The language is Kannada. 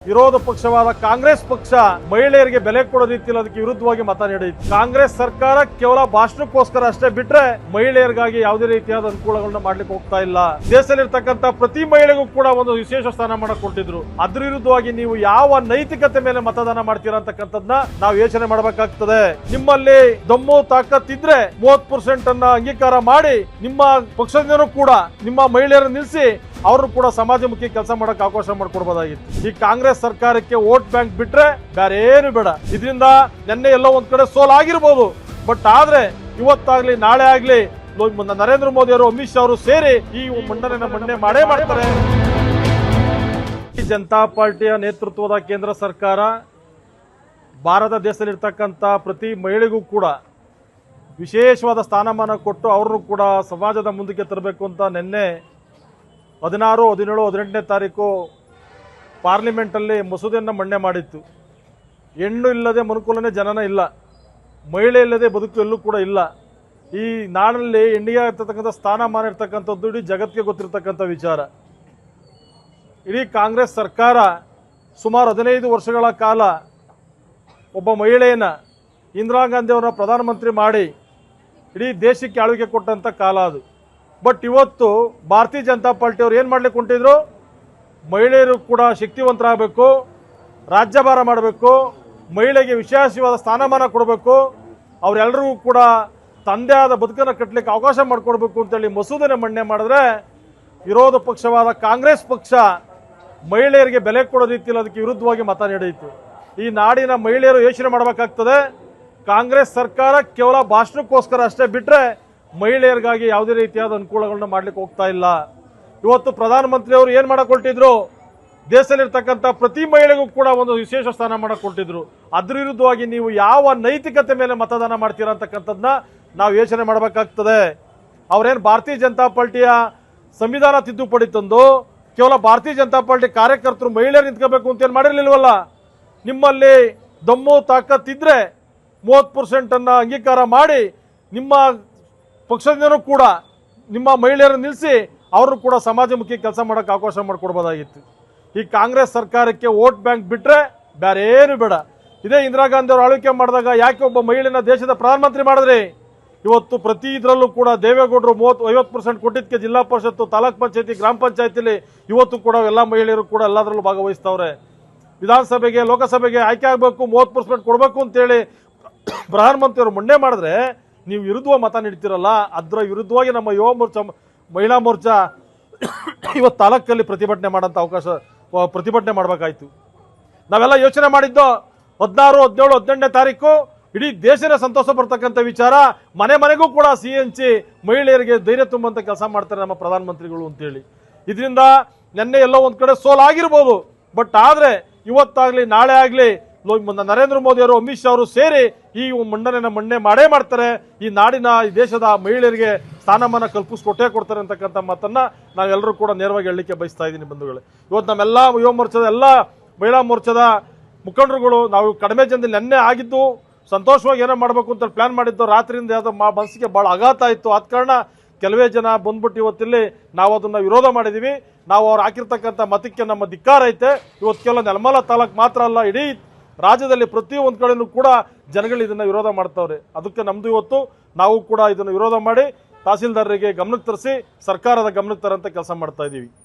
ವಿರೋಧ ಪಕ್ಷವಾದ ಕಾಂಗ್ರೆಸ್ ಪಕ್ಷ ಮಹಿಳೆಯರಿಗೆ ಬೆಲೆ ಕೊಡೋ ರೀತಿಯಲ್ಲಿ ಅದಕ್ಕೆ ವಿರುದ್ಧವಾಗಿ ಮತ ನೀಡಿತು. ಕಾಂಗ್ರೆಸ್ ಸರ್ಕಾರ ಕೇವಲ ಭಾಷಣಕ್ಕೋಸ್ಕರ ಅಷ್ಟೇ ಬಿಟ್ರೆ ಮಹಿಳೆಯರಿಗಾಗಿ ಯಾವುದೇ ರೀತಿಯಾದ ಅನುಕೂಲಗಳನ್ನ ಮಾಡ್ಲಿಕ್ಕೆ ಹೋಗ್ತಾ ಇಲ್ಲ. ದೇಶದಲ್ಲಿರ್ತಕ್ಕಂಥ ಪ್ರತಿ ಮಹಿಳೆಗೂ ಕೂಡ ಒಂದು ವಿಶೇಷ ಸ್ಥಾನಮಾನ ಕೊಟ್ಟಿದ್ರು. ಅದ್ರ ವಿರುದ್ಧವಾಗಿ ನೀವು ಯಾವ ನೈತಿಕತೆ ಮೇಲೆ ಮತದಾನ ಮಾಡ್ತೀರಾ ಅಂತಕ್ಕಂಥದ್ನ ನಾವು ಯೋಚನೆ ಮಾಡಬೇಕಾಗ್ತದೆ. ನಿಮ್ಮಲ್ಲಿ ದಮ್ಮು ತಾಕತ್ತಿದ್ರೆ 30% ಅನ್ನ ಅಂಗೀಕಾರ ಮಾಡಿ ನಿಮ್ಮ ಪಕ್ಷದಿಂದನೂ ಕೂಡ ನಿಮ್ಮ ಮಹಿಳೆಯರನ್ನು ನಿಲ್ಲಿಸಿ ಅವರು ಕೂಡ ಸಮಾಜಮುಖಿ ಕೆಲಸ ಮಾಡಕ್ಕೆ ಅವಕಾಶ ಮಾಡಿಕೊಡ್ಬೋದಾಗಿತ್ತು. ಈ ಕಾಂಗ್ರೆಸ್ ಸರ್ಕಾರಕ್ಕೆ ವೋಟ್ ಬ್ಯಾಂಕ್ ಬಿಟ್ರೆ ಬೇರೆ ಏನು ಬೇಡ. ಇದರಿಂದ ನಿನ್ನೆ ಎಲ್ಲೋ ಒಂದ್ ಕಡೆ ಸೋಲಾಗಿರ್ಬೋದು, ಬಟ್ ಆದ್ರೆ ಇವತ್ತಾಗ್ಲಿ ನಾಳೆ ಆಗ್ಲಿ ನರೇಂದ್ರ ಮೋದಿ ಅವರು ಅಮಿತ್ ಶಾ ಅವರು ಸೇರಿ ಈ ಮಂಡನೆ ಮಾಡೇ ಮಾಡ್ತಾರೆ. ಜನತಾ ಪಾರ್ಟಿಯ ನೇತೃತ್ವದ ಕೇಂದ್ರ ಸರ್ಕಾರ ಭಾರತ ದೇಶದಲ್ಲಿರ್ತಕ್ಕಂಥ ಪ್ರತಿ ಮಹಿಳೆಗೂ ಕೂಡ ವಿಶೇಷವಾದ ಸ್ಥಾನಮಾನ ಕೊಟ್ಟು ಅವ್ರನ್ನು ಕೂಡ ಸಮಾಜದ ಮುಂದಕ್ಕೆ ತರಬೇಕು ಅಂತ ನಿನ್ನೆ 16, 17, 18ನೇ ತಾರೀಕು ಪಾರ್ಲಿಮೆಂಟಲ್ಲಿ ಮಸೂದೆಯನ್ನು ಮಂಡನೆ ಮಾಡಿತ್ತು. ಹೆಣ್ಣು ಇಲ್ಲದೆ ಮನುಕುಲನೇ ಜನನ ಇಲ್ಲ, ಮಹಿಳೆ ಇಲ್ಲದೆ ಬದುಕು ಎಲ್ಲೂ ಕೂಡ ಇಲ್ಲ. ಈ ನಾಡಲ್ಲಿ ಹೆಣ್ಣಿಗೆ ಇರ್ತಕ್ಕಂಥ ಸ್ಥಾನಮಾನ ಇರ್ತಕ್ಕಂಥದ್ದು ಇಡೀ ಜಗತ್ತಿಗೆ ಗೊತ್ತಿರ್ತಕ್ಕಂಥ ವಿಚಾರ. ಇಡೀ ಕಾಂಗ್ರೆಸ್ ಸರ್ಕಾರ ಸುಮಾರು 15 ವರ್ಷಗಳ ಕಾಲ ಒಬ್ಬ ಮಹಿಳೆಯನ್ನ ಇಂದಿರಾ ಗಾಂಧಿ ಅವರನ್ನ ಪ್ರಧಾನಮಂತ್ರಿ ಮಾಡಿ ಇಡೀ ದೇಶಕ್ಕೆ ಆಳ್ವಿಕೆ ಕೊಟ್ಟಂಥ ಕಾಲ ಅದು. ಬಟ್ ಇವತ್ತು ಭಾರತೀಯ ಜನತಾ ಪಾರ್ಟಿ ಅವರು ಏನು ಮಾಡ್ಲಿಕ್ಕೆ ಹೊಂಟಿದ್ರು, ಮಹಿಳೆಯರು ಕೂಡ ಶಕ್ತಿವಂತರಾಗಬೇಕು, ರಾಜ್ಯಭಾರ ಮಾಡಬೇಕು, ಮಹಿಳೆಗೆ ವಿಶೇಷವಾದ ಸ್ಥಾನಮಾನ ಕೊಡಬೇಕು, ಅವರೆಲ್ಲರಿಗೂ ಕೂಡ ತಂದೆ ಆದ ಬದುಕನ್ನು ಕಟ್ಟಲಿಕ್ಕೆ ಅವಕಾಶ ಮಾಡಿಕೊಡ್ಬೇಕು ಅಂತೇಳಿ ಮಸೂದೆನ ಮಂಡನೆ ಮಾಡಿದ್ರೆ ವಿರೋಧ ಪಕ್ಷವಾದ ಕಾಂಗ್ರೆಸ್ ಪಕ್ಷ ಮಹಿಳೆಯರಿಗೆ ಬೆಲೆ ಕೊಡೋ ರೀತಿಯಲ್ಲಿ ಅದಕ್ಕೆ ವಿರುದ್ಧವಾಗಿ ಮತ ನೀಡಿತು. ಈ ನಾಡಿನ ಮಹಿಳೆಯರು ಯೋಚನೆ ಮಾಡಬೇಕಾಗ್ತದೆ. ಕಾಂಗ್ರೆಸ್ ಸರ್ಕಾರ ಕೇವಲ ಭಾಷಣಕ್ಕೋಸ್ಕರ ಅಷ್ಟೇ ಬಿಟ್ರೆ ಮಹಿಳೆಯರಿಗಾಗಿ ಯಾವುದೇ ರೀತಿಯಾದ ಅನುಕೂಲಗಳನ್ನ ಮಾಡ್ಲಿಕ್ಕೆ ಹೋಗ್ತಾ ಇಲ್ಲ. ಇವತ್ತು ಪ್ರಧಾನಮಂತ್ರಿ ಅವರು ಏನ್ ಮಾಡಕ್ ಹೊರಟಿದ್ರು, ದೇಶದಲ್ಲಿರ್ತಕ್ಕಂಥ ಪ್ರತಿ ಮಹಿಳೆಗೂ ಕೂಡ ಒಂದು ವಿಶೇಷ ಸ್ಥಾನಮಾನ ಕೊಟ್ಟಿದ್ರು. ಅದ್ರ ವಿರುದ್ಧವಾಗಿ ನೀವು ಯಾವ ನೈತಿಕತೆ ಮೇಲೆ ಮತದಾನ ಮಾಡ್ತೀರಾ ಅಂತಕ್ಕಂಥದ್ದನ್ನ ನಾವು ಯೋಚನೆ ಮಾಡಬೇಕಾಗ್ತದೆ. ಅವ್ರೇನು ಭಾರತೀಯ ಜನತಾ ಪಾರ್ಟಿಯ ಸಂವಿಧಾನ ತಿದ್ದುಪಡಿ ತಂದು ಕೇವಲ ಭಾರತೀಯ ಜನತಾ ಪಾರ್ಟಿ ಕಾರ್ಯಕರ್ತರು ಮಹಿಳೆಯರು ನಿಂತ್ಕೋಬೇಕು ಅಂತ ಏನು ಮಾಡಿರ್ಲಿಲ್ವಲ್ಲ. ನಿಮ್ಮಲ್ಲಿ ದಮ್ಮು ತಾಕತ್ತಿದ್ರೆ 30% ಅನ್ನ ಅಂಗೀಕಾರ ಮಾಡಿ ನಿಮ್ಮ ಪಕ್ಷದಿಂದನೂ ಕೂಡ ನಿಮ್ಮ ಮಹಿಳೆಯರನ್ನು ನಿಲ್ಲಿಸಿ ಅವರು ಕೂಡ ಸಮಾಜಮುಖಿ ಕೆಲಸ ಮಾಡಕ್ಕೆ ಅವಕಾಶ ಮಾಡಿಕೊಡ್ಬೋದಾಗಿತ್ತು. ಈ ಕಾಂಗ್ರೆಸ್ ಸರ್ಕಾರಕ್ಕೆ ವೋಟ್ ಬ್ಯಾಂಕ್ ಬಿಟ್ರೆ ಬೇರೆ ಏನು ಬೇಡ. ಇದೇ ಇಂದಿರಾ ಗಾಂಧಿ ಅವರು ಆಳ್ವಿಕೆ ಮಾಡಿದಾಗ ಯಾಕೆ ಒಬ್ಬ ಮಹಿಳೆಯನ್ನ ದೇಶದ ಪ್ರಧಾನಮಂತ್ರಿ ಮಾಡಿದ್ರಿ? ಇವತ್ತು ಪ್ರತಿ ಇದರಲ್ಲೂ ಕೂಡ ದೇವೇಗೌಡರು 50% ಕೊಟ್ಟಿದ್ದಕ್ಕೆ ಜಿಲ್ಲಾ ಪರಿಷತ್ತು, ತಾಲೂಕ್ ಪಂಚಾಯತಿ, ಗ್ರಾಮ ಪಂಚಾಯತಿಲಿ ಇವತ್ತು ಕೂಡ ಎಲ್ಲ ಮಹಿಳೆಯರು ಕೂಡ ಎಲ್ಲದರಲ್ಲೂ ಭಾಗವಹಿಸ್ತವ್ರೆ. ವಿಧಾನಸಭೆಗೆ, ಲೋಕಸಭೆಗೆ ಆಯ್ಕೆ ಆಗಬೇಕು, 30% ಕೊಡಬೇಕು ಅಂತೇಳಿ ಪ್ರಧಾನಮಂತ್ರಿ ಅವರು ಮಂಡನೆ ಮಾಡಿದ್ರೆ ನೀವು ವಿರುದ್ಧವಾಗಿ ಮತ ನೀಡ್ತಿರಲ್ಲ. ಅದರ ವಿರುದ್ಧವಾಗಿ ನಮ್ಮ ಯುವ ಮೋರ್ಚಾ, ಮಹಿಳಾ ಮೋರ್ಚಾ ಇವತ್ತು ತಾಲೂಕಲ್ಲಿ ಪ್ರತಿಭಟನೆ ಮಾಡಬೇಕಾಯ್ತು. ನಾವೆಲ್ಲ ಯೋಚನೆ ಮಾಡಿದ್ದು 16, 17, 18ನೇ ತಾರೀಕು ಇಡೀ ದೇಶನೇ ಸಂತೋಷ ಪಡ್ತಕ್ಕಂಥ ವಿಚಾರ. ಮನೆ ಮನೆಗೂ ಕೂಡ ಸಿಹಿ ಹಂಚಿ ಮಹಿಳೆಯರಿಗೆ ಧೈರ್ಯ ತುಂಬಂತ ಕೆಲಸ ಮಾಡ್ತಾರೆ ನಮ್ಮ ಪ್ರಧಾನಮಂತ್ರಿಗಳು ಅಂತೇಳಿ. ಇದರಿಂದ ನಿನ್ನೆ ಎಲ್ಲೋ ಒಂದ್ ಕಡೆ ಸೋಲಾಗಿರ್ಬೋದು, ಬಟ್ ಆದ್ರೆ ಇವತ್ತಾಗ್ಲಿ ನಾಳೆ ಆಗ್ಲಿ ನರೇಂದ್ರ ಮೋದಿ ಅವರು ಅಮಿತ್ ಶಾ ಅವರು ಸೇರಿ ಈ ಮಂಡನೆ ಮಾಡೇ ಮಾಡ್ತಾರೆ. ಈ ನಾಡಿನ, ಈ ದೇಶದ ಮಹಿಳೆಯರಿಗೆ ಸ್ಥಾನಮಾನ ಕಲ್ಪಿಸ್ಕೊಟ್ಟೇ ಕೊಡ್ತಾರೆ ಅಂತಕ್ಕಂಥ ಮಾತನ್ನ ನಾವೆಲ್ಲರೂ ಕೂಡ ನೇರವಾಗಿ ಹೇಳಲಿಕ್ಕೆ ಬಯಸ್ತಾ ಇದ್ದೀನಿ ಬಂಧುಗಳೇ. ಇವತ್ತು ನಮ್ಮೆಲ್ಲ ಯುವ ಮೋರ್ಚಾದ, ಎಲ್ಲ ಮಹಿಳಾ ಮೋರ್ಚಾದ ಮುಖಂಡರುಗಳು ನಾವು ಕಡಿಮೆ ಜನದಲ್ಲಿ ನೆನ್ನೆ ಆಗಿದ್ದು ಸಂತೋಷವಾಗಿ ಏನೋ ಮಾಡಬೇಕು ಅಂತ ಪ್ಲಾನ್ ಮಾಡಿದ್ದು, ರಾತ್ರಿಯಿಂದ ಯಾವ್ದು ಮನಸ್ಸಿಗೆ ಭಾಳ ಆಘಾತ ಆಯಿತು. ಆದ ಕಾರಣ ಕೆಲವೇ ಜನ ಬಂದ್ಬಿಟ್ಟು ಇವತ್ತಿಲ್ಲಿ ನಾವು ಅದನ್ನ ವಿರೋಧ ಮಾಡಿದೀವಿ. ನಾವು ಅವ್ರು ಹಾಕಿರ್ತಕ್ಕಂಥ ಮತಕ್ಕೆ ನಮ್ಮ ಧಿಕ್ಕಾರ ಐತೆ. ಇವತ್ತು ಕೇವಲ ನೆಲಮಂಗಲ ತಾಲೂಕು ಮಾತ್ರ ಅಲ್ಲ, ಇಡೀ ರಾಜ್ಯದಲ್ಲಿ ಪ್ರತಿಯೊಂದು ಕಡೆನೂ ಕೂಡ ಜನಗಳು ಇದನ್ನ ವಿರೋಧ ಮಾಡ್ತಾವ್ರೆ. ಅದಕ್ಕೆ ನಮ್ದು ಇವತ್ತು ನಾವು ಕೂಡ ಇದನ್ನು ವಿರೋಧ ಮಾಡಿ ತಹಸೀಲ್ದಾರರಿಗೆ ಗಮನಕ್ಕೆ ತರಿಸಿ ಸರ್ಕಾರದ ಗಮನಕ್ಕೆ ತರಂತ ಕೆಲಸ ಮಾಡ್ತಾ ಇದೀವಿ.